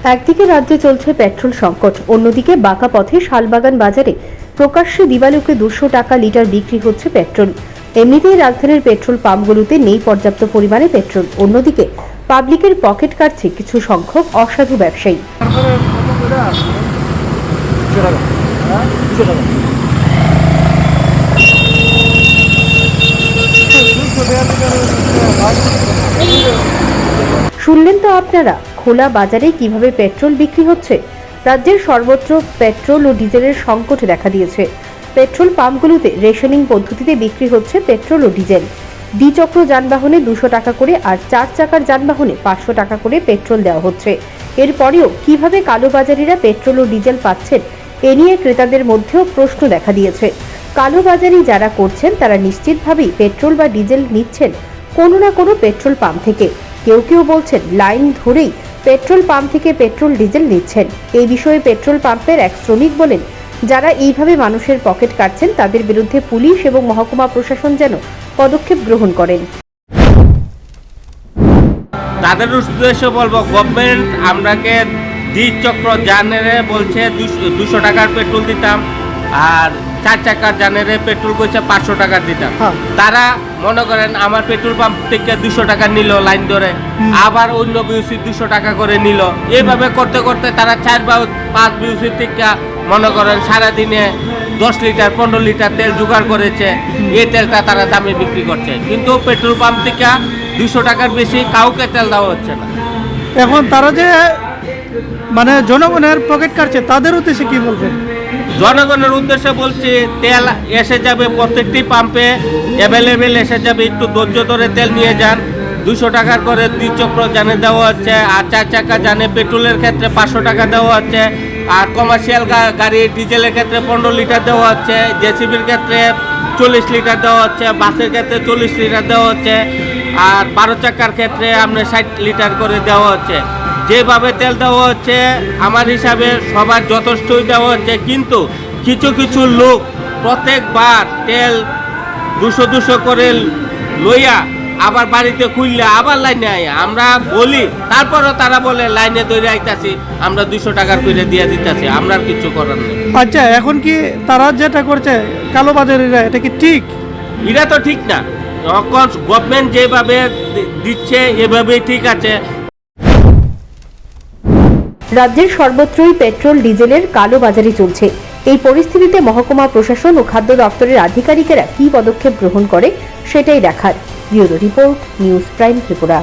একদিকে রাজ্যে চলছে পেট্রোল সংকট, অন্যদিকে বাঁকা পথে শালবাগান বাজারে প্রকাশ্যে দিবালোকে 200 টাকা লিটার বিক্রি হচ্ছে পেট্রোল। এমনিতেই রাজধানীর পেট্রোল পাম্পগুলোতে নেই পর্যাপ্ত পরিমাণে পেট্রোল। অন্যদিকে পাবলিকের পকেট কাটছে কিছু সংখ্যক অসাধু ব্যবসায়ী। শুনলেন তো আপনারা, খোলা বাজারে কিভাবে পেট্রোল বিক্রি হচ্ছে। রাজ্যের সর্বত্র পেট্রোল ও ডিজেলের সংকট দেখা দিয়েছে। পেট্রোল পাম্পগুলোতে রেশনিং পদ্ধতিতে বিক্রি হচ্ছে পেট্রোল ও ডিজেল। দ্বিচক্র যানবাহনে 200 টাকা করে আর 4 চাকার যানবাহনে 500 টাকা করে পেট্রোল দেওয়া হচ্ছে। এরপরেও কিভাবে কালোবাজারিরা পেট্রোল ও ডিজেল পাচ্ছেন, এ নিয়ে ক্রেতাদের মধ্যেও প্রশ্ন দেখা দিয়েছে। কালোবাজারি যারা করছেন তারা নিশ্চিতভাবেই পেট্রোল বা ডিজেল নিচ্ছেন কোনো না কোনো পেট্রোল পাম্প থেকে। কেউ কেউ বলছেন লাইন ধরেই পেট্রোল পাম্প থেকে পেট্রোল ডিজেল নিচ্ছেন। এই বিষয়ে পেট্রোল পাম্পের এক শ্রমিক বলেন, যারা এইভাবে মানুষের পকেট কাটছেন তাদের বিরুদ্ধে পুলিশ এবং মহকুমা প্রশাসন যেন পদক্ষেপ গ্রহণ করেন। তাদের উদ্দেশ্যে বলবো, গভর্নমেন্ট আমরাকে দ্বিচক্র যানেরে বলছে 200 টাকার পেট্রোল দিতাম, আর 4 চাকার যানেরে পেট্রোল কইছে 500 টাকার দিতাম। তারা মনে করেন আমার পেট্রোল পাম্প থেকে 200 টাকা নিল লাইন ধরে, আবার অন্য বিউসি 200 টাকা করে নিল। এইভাবে করতে করতে তারা 4 বা 5 বিউসি থেকে মনে করেন সারাদিনে 10 লিটার 15 লিটার তেল জোগাড় করেছে। এই তেলটা তারা দামে বিক্রি করছে, কিন্তু পেট্রোল পাম্প থেকে 200 টাকার বেশি কাউকে তেল দেওয়া হচ্ছে না। এখন তারা যে মানে জনগণের পকেট কাটছে, তাদের উদ্দেশ্যে কি বলবেন? জনগণের উদ্দেশ্যে বলছি, তেল এসে যাবে প্রত্যেকটি পাম্পে অ্যাভেলেবেল এসে যাবে। একটু ধৈর্য ধরে তেল নিয়ে যান। 200 টাকার করে দ্বিচক্র যানে দেওয়া হচ্ছে, আর 4 চাকা যানে পেট্রোলের ক্ষেত্রে 500 টাকা দেওয়া হচ্ছে, আর কমার্শিয়াল গাড়ি ডিজেলের ক্ষেত্রে 15 লিটার দেওয়া হচ্ছে, জেসিবির ক্ষেত্রে 40 লিটার দেওয়া হচ্ছে, বাসের ক্ষেত্রে 40 লিটার দেওয়া হচ্ছে, আর 12 চাকার ক্ষেত্রে আপনার 60 লিটার করে দেওয়া হচ্ছে। যেভাবে তেল দেওয়া হচ্ছে আমার হিসাবে সবার যথেষ্টই দেওয়া হচ্ছে, কিন্তু কিছু কিছু লোক প্রত্যেকবার তেল 200 করে লইয়া আবার বাড়িতে খুললে আবার লাইনে আয় আমরা বলি, তারপরও তারা বলে লাইনে ধরে আইতাছি, আমরা 200 টাকার করে দিয়ে দিতেছি, আমরা কিছু করার নেই। আচ্ছা, এখন কি তারা যেটা করছে কালোবাজারিরা, এটা কি ঠিক? এটা তো ঠিক না। গভর্নমেন্ট যেভাবে দিচ্ছে এভাবেই ঠিক আছে। রাজ্যের সর্বত্রই পেট্রোল ডিজেলের কালোবাজারি চলছে। এই পরিস্থিতিতে মহকুমা প্রশাসন ও খাদ্য দপ্তরের আধিকারিকেরা কী পদক্ষেপ গ্রহণ করে সেটাই দেখার। Bureau report, news prime Tripura.